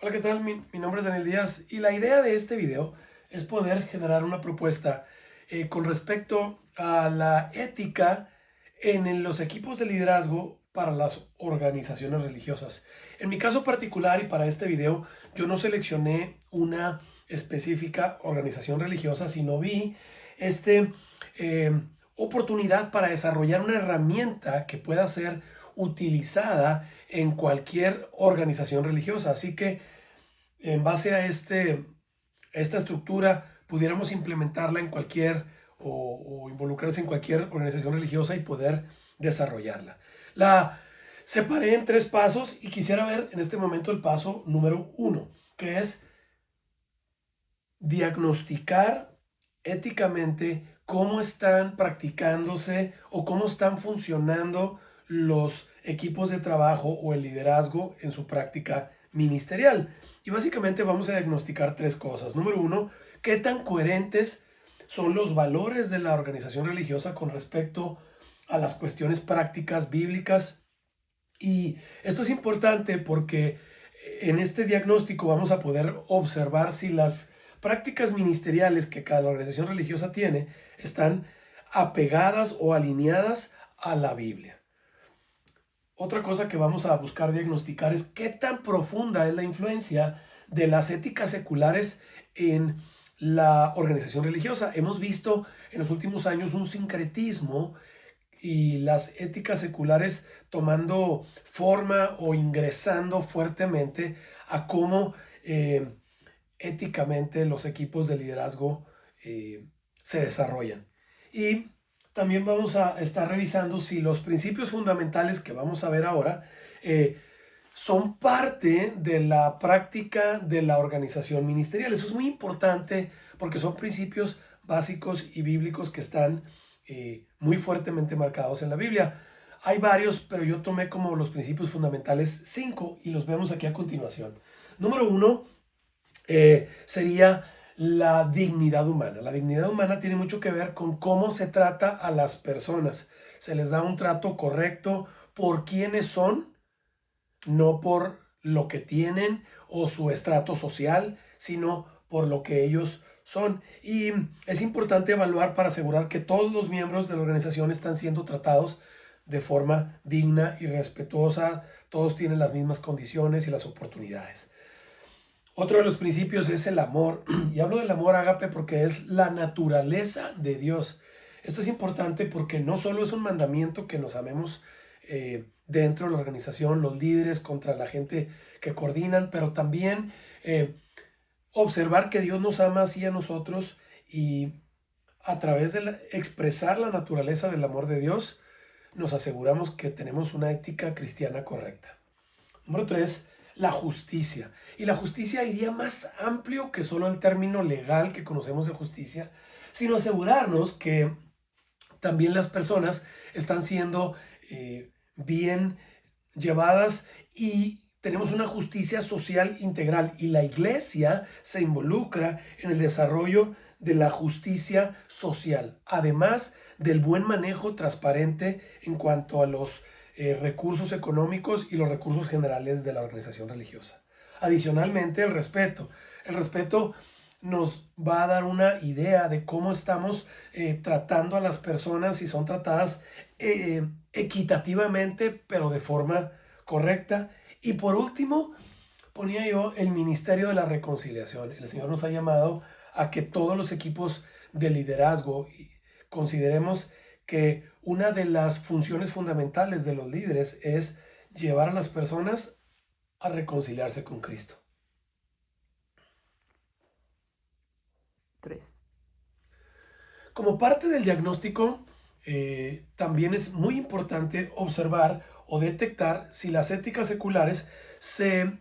Hola, ¿qué tal? Mi nombre es Daniel Díaz y la idea de este video es poder generar una propuesta con respecto a la ética los equipos de liderazgo para las organizaciones religiosas. En mi caso particular y para este video, yo no seleccioné una específica organización religiosa, sino vi este eh, oportunidad para desarrollar una herramienta que pueda ser utilizada en cualquier organización religiosa. Así que en base a esta estructura pudiéramos implementarla en cualquier o involucrarse en cualquier organización religiosa y poder desarrollarla. La separé en tres pasos y quisiera ver en este momento el paso número uno, que es diagnosticar éticamente cómo están practicándose o cómo están funcionando los equipos de trabajo o el liderazgo en su práctica ministerial. Y básicamente vamos a diagnosticar tres cosas. Número uno, qué tan coherentes son los valores de la organización religiosa con respecto a las cuestiones prácticas bíblicas. Y esto es importante porque en este diagnóstico vamos a poder observar si las prácticas ministeriales que cada organización religiosa tiene están apegadas o alineadas a la Biblia. Otra cosa que vamos a buscar diagnosticar es qué tan profunda es la influencia de las éticas seculares en la organización religiosa. Hemos visto en los últimos años un sincretismo y las éticas seculares tomando forma o ingresando fuertemente a cómo éticamente los equipos de liderazgo eh, se desarrollan. Y también vamos a estar revisando si los principios fundamentales que vamos a ver ahora son parte de la práctica de la organización ministerial. Eso es muy importante porque son principios básicos y bíblicos que están muy fuertemente marcados en la Biblia. Hay varios, pero yo tomé como los principios fundamentales 5 y los vemos aquí a continuación. Número uno sería la dignidad humana. La dignidad humana tiene mucho que ver con cómo se trata a las personas. Se les da un trato correcto por quienes son, no por lo que tienen o su estrato social, sino por lo que ellos son. Y es importante evaluar para asegurar que todos los miembros de la organización están siendo tratados de forma digna y respetuosa, todos tienen las mismas condiciones y las oportunidades. Otro de los principios es el amor, y hablo del amor ágape porque es la naturaleza de Dios. Esto es importante porque no solo es un mandamiento que nos amemos dentro de la organización, los líderes contra la gente que coordinan, pero también observar que Dios nos ama así a nosotros y a través de expresar la naturaleza del amor de Dios, nos aseguramos que tenemos una ética cristiana correcta. Número tres, la justicia. Y la justicia iría más amplio que solo el término legal que conocemos de justicia, sino asegurarnos que también las personas están siendo bien llevadas y tenemos una justicia social integral y la iglesia se involucra en el desarrollo de la justicia social, además del buen manejo transparente en cuanto a los recursos económicos y los recursos generales de la organización religiosa. Adicionalmente, el respeto. El respeto nos va a dar una idea de cómo estamos tratando a las personas, si son tratadas equitativamente, pero de forma correcta. Y por último, ponía yo el ministerio de la reconciliación. El Señor nos ha llamado a que todos los equipos de liderazgo consideremos que una de las funciones fundamentales de los líderes es llevar a las personas a reconciliarse con Cristo. 3. Como parte del diagnóstico, también es muy importante observar o detectar si las éticas seculares se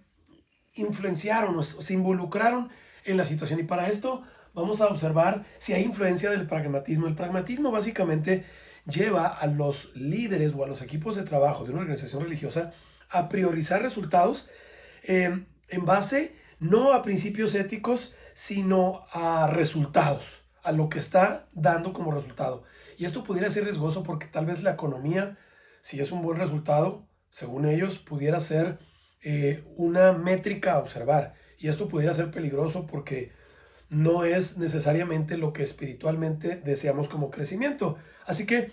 influenciaron o se involucraron en la situación. Y para esto vamos a observar si hay influencia del pragmatismo. El pragmatismo básicamente lleva a los líderes o a los equipos de trabajo de una organización religiosa a priorizar resultados en base no a principios éticos, sino a resultados, a lo que está dando como resultado. Y esto pudiera ser riesgoso porque tal vez la economía, si es un buen resultado, según ellos, pudiera ser una métrica a observar. Y esto pudiera ser peligroso porque no es necesariamente lo que espiritualmente deseamos como crecimiento. Así que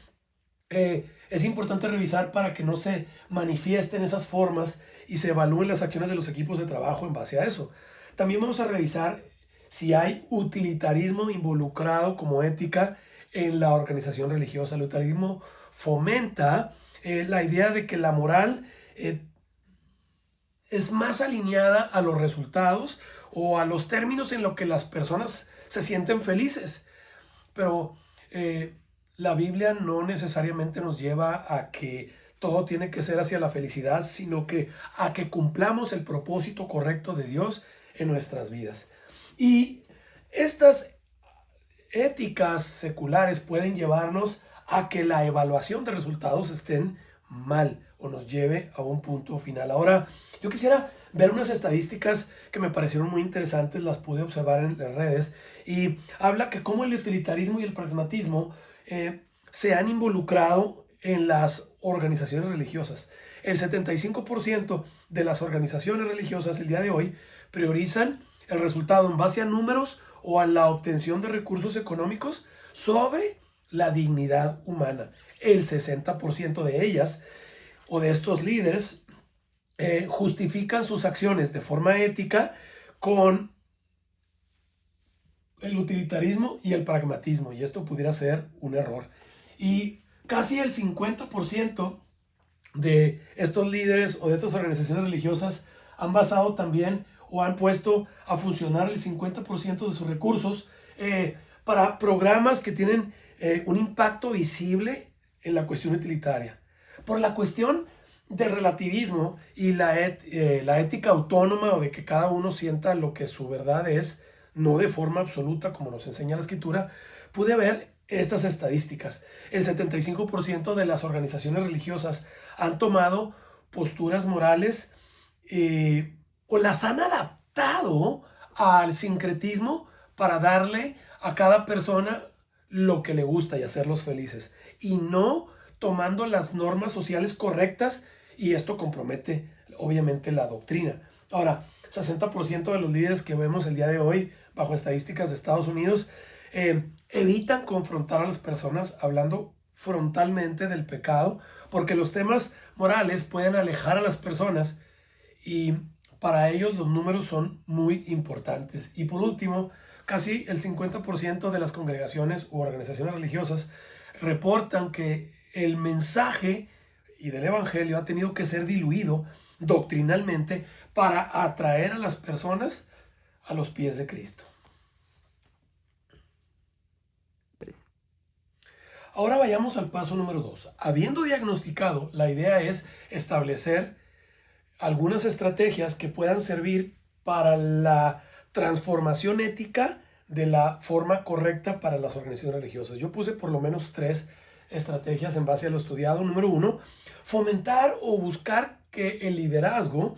es importante revisar para que no se manifiesten esas formas y se evalúen las acciones de los equipos de trabajo en base a eso. También vamos a revisar si hay utilitarismo involucrado como ética en la organización religiosa. El utilitarismo fomenta la idea de que la moral es más alineada a los resultados o a los términos en los que las personas se sienten felices. Pero la Biblia no necesariamente nos lleva a que todo tiene que ser hacia la felicidad, sino que a que cumplamos el propósito correcto de Dios en nuestras vidas. Y estas éticas seculares pueden llevarnos a que la evaluación de resultados estén mal o nos lleve a un punto final. Ahora, yo quisiera ver unas estadísticas que me parecieron muy interesantes, las pude observar en las redes, y habla que cómo el utilitarismo y el pragmatismo se han involucrado en las organizaciones religiosas. El 75% de las organizaciones religiosas el día de hoy priorizan el resultado en base a números o a la obtención de recursos económicos sobre la dignidad humana. El 60% de ellas o de estos líderes justifican sus acciones de forma ética con el utilitarismo y el pragmatismo, y esto pudiera ser un error. Y casi el 50% de estos líderes o de estas organizaciones religiosas han basado también o han puesto a funcionar el 50% de sus recursos para programas que tienen un impacto visible en la cuestión utilitaria. Por la cuestión del relativismo y la ética autónoma o de que cada uno sienta lo que su verdad es, no de forma absoluta como nos enseña la escritura, pude ver estas estadísticas. El 75% de las organizaciones religiosas han tomado posturas morales o las han adaptado al sincretismo para darle a cada persona lo que le gusta y hacerlos felices, y no tomando las normas sociales correctas, y esto compromete obviamente la doctrina. Ahora, 60% de los líderes que vemos el día de hoy bajo estadísticas de Estados Unidos evitan confrontar a las personas hablando frontalmente del pecado, porque los temas morales pueden alejar a las personas y para ellos los números son muy importantes. Y por último, casi el 50% de las congregaciones u organizaciones religiosas reportan que el mensaje y del evangelio ha tenido que ser diluido doctrinalmente para atraer a las personas a los pies de Cristo. Ahora vayamos al paso número 2. Habiendo diagnosticado, la idea es establecer algunas estrategias que puedan servir para la transformación ética de la forma correcta para las organizaciones religiosas. Yo puse por lo menos 3 estrategias en base a lo estudiado. Número 1, fomentar o buscar que el liderazgo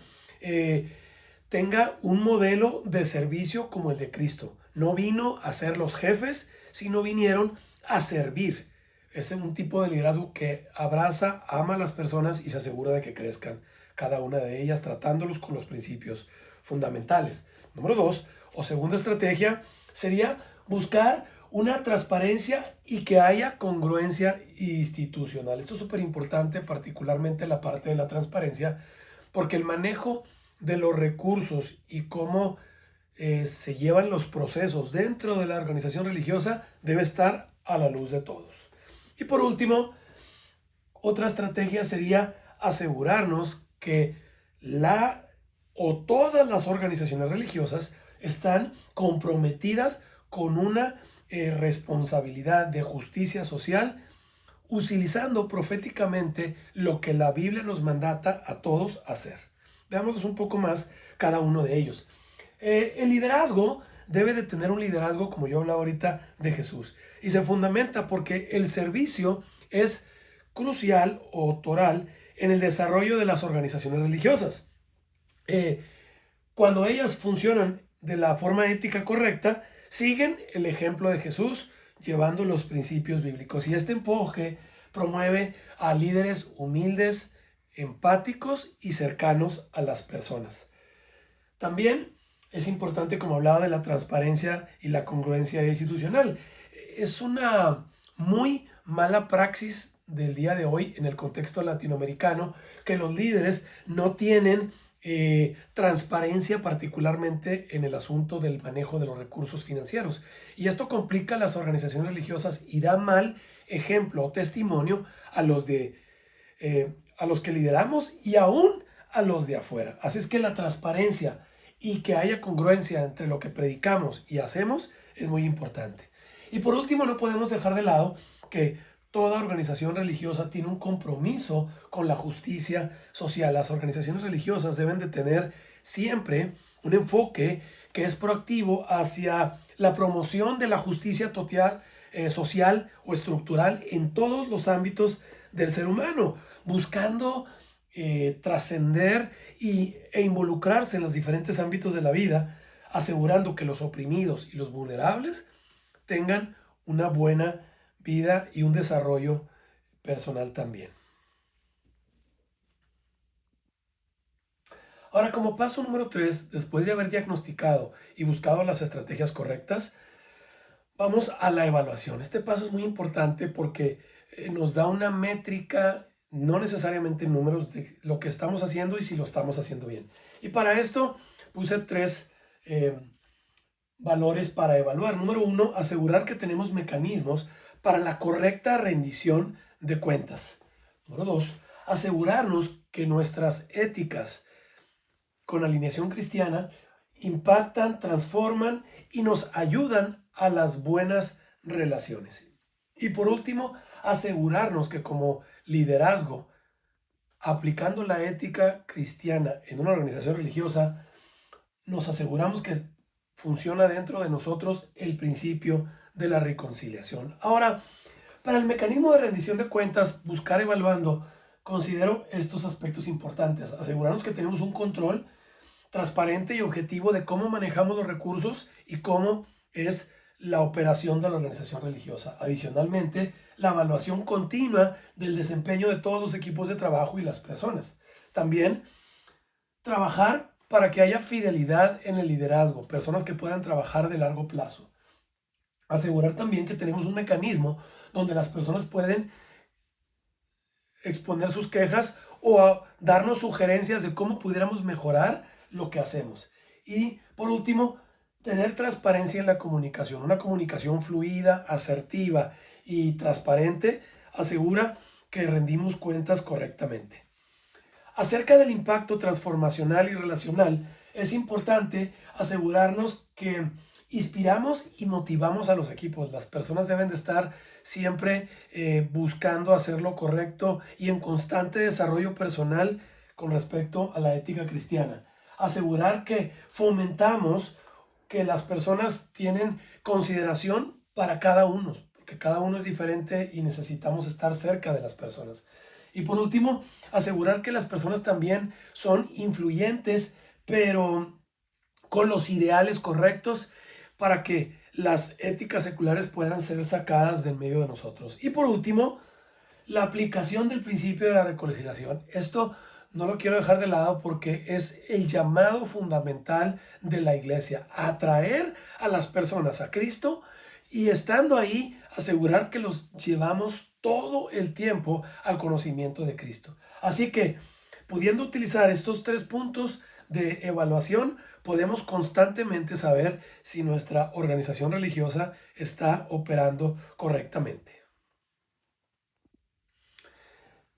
tenga un modelo de servicio como el de Cristo. No vino a ser los jefes, sino vinieron a servir. Es un tipo de liderazgo que abraza, ama a las personas y se asegura de que crezcan cada una de ellas, tratándolos con los principios fundamentales. Número 2, o segunda estrategia, sería buscar una transparencia y que haya congruencia institucional. Esto es súper importante, particularmente la parte de la transparencia, porque el manejo de los recursos y cómo se llevan los procesos dentro de la organización religiosa debe estar a la luz de todos. Y por último, otra estrategia sería asegurarnos que todas las organizaciones religiosas están comprometidas con una responsabilidad de justicia social, utilizando proféticamente lo que la Biblia nos mandata a todos hacer. Veamos un poco más cada uno de ellos. El liderazgo debe de tener un liderazgo, como yo hablaba ahorita, de Jesús. Y se fundamenta porque el servicio es crucial o toral en el desarrollo de las organizaciones religiosas. Cuando ellas funcionan de la forma ética correcta, siguen el ejemplo de Jesús, llevando los principios bíblicos. Y este empuje promueve a líderes humildes, empáticos y cercanos a las personas. También es importante, como hablaba, de la transparencia y la congruencia institucional. Es una muy mala praxis del día de hoy en el contexto latinoamericano que los líderes no tienen transparencia, particularmente en el asunto del manejo de los recursos financieros. Y esto complica las organizaciones religiosas y da mal ejemplo o testimonio a a los que lideramos y aún a los de afuera. Así es que la transparencia y que haya congruencia entre lo que predicamos y hacemos es muy importante. Y por último, no podemos dejar de lado que toda organización religiosa tiene un compromiso con la justicia social. Las organizaciones religiosas deben de tener siempre un enfoque que es proactivo hacia la promoción de la justicia social o estructural en todos los ámbitos del ser humano, buscando trascender e involucrarse en los diferentes ámbitos de la vida, asegurando que los oprimidos y los vulnerables tengan una buena vida y un desarrollo personal también. Ahora, como paso número 3, después de haber diagnosticado y buscado las estrategias correctas, vamos a la evaluación. Este paso es muy importante porque nos da una métrica, no necesariamente números, de lo que estamos haciendo y si lo estamos haciendo bien. Y para esto puse 3 valores para evaluar. Número 1, asegurar que tenemos mecanismos para la correcta rendición de cuentas. Número 2, asegurarnos que nuestras éticas con alineación cristiana impactan, transforman y nos ayudan a las buenas relaciones. Y por último, asegurarnos que como liderazgo, aplicando la ética cristiana en una organización religiosa, nos aseguramos que funciona dentro de nosotros el principio de la reconciliación. Ahora, para el mecanismo de rendición de cuentas, buscar evaluando, considero estos aspectos importantes. Asegurarnos que tenemos un control transparente y objetivo de cómo manejamos los recursos y cómo es la operación de la organización religiosa. Adicionalmente, la evaluación continua del desempeño de todos los equipos de trabajo y las personas. También trabajar para que haya fidelidad en el liderazgo, personas que puedan trabajar de largo plazo. Asegurar también que tenemos un mecanismo donde las personas pueden exponer sus quejas o darnos sugerencias de cómo pudiéramos mejorar lo que hacemos. Y por último, tener transparencia en la comunicación. Una comunicación fluida, asertiva y transparente asegura que rendimos cuentas correctamente. Acerca del impacto transformacional y relacional, es importante asegurarnos que inspiramos y motivamos a los equipos. Las personas deben de estar siempre buscando hacer lo correcto y en constante desarrollo personal con respecto a la ética cristiana. Asegurar que fomentamos que las personas tienen consideración para cada uno, porque cada uno es diferente y necesitamos estar cerca de las personas. Y por último, asegurar que las personas también son influyentes, pero con los ideales correctos para que las éticas seculares puedan ser sacadas del medio de nosotros. Y por último, la aplicación del principio de la reconciliación. Esto no lo quiero dejar de lado porque es el llamado fundamental de la iglesia, atraer a las personas a Cristo y estando ahí, asegurar que los llevamos todo el tiempo al conocimiento de Cristo. Así que, pudiendo utilizar estos 3 puntos de evaluación, podemos constantemente saber si nuestra organización religiosa está operando correctamente.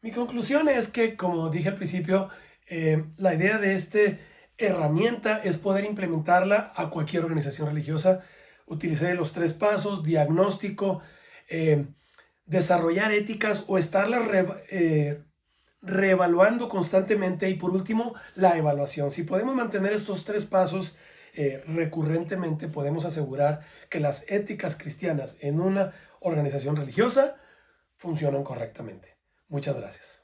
Mi conclusión es que, como dije al principio, la idea de esta herramienta es poder implementarla a cualquier organización religiosa. Utilicé los 3 pasos: diagnóstico, eh, desarrollar éticas o estarlas reevaluando constantemente y por último la evaluación. Si podemos mantener estos 3 pasos recurrentemente, podemos asegurar que las éticas cristianas en una organización religiosa funcionan correctamente. Muchas gracias.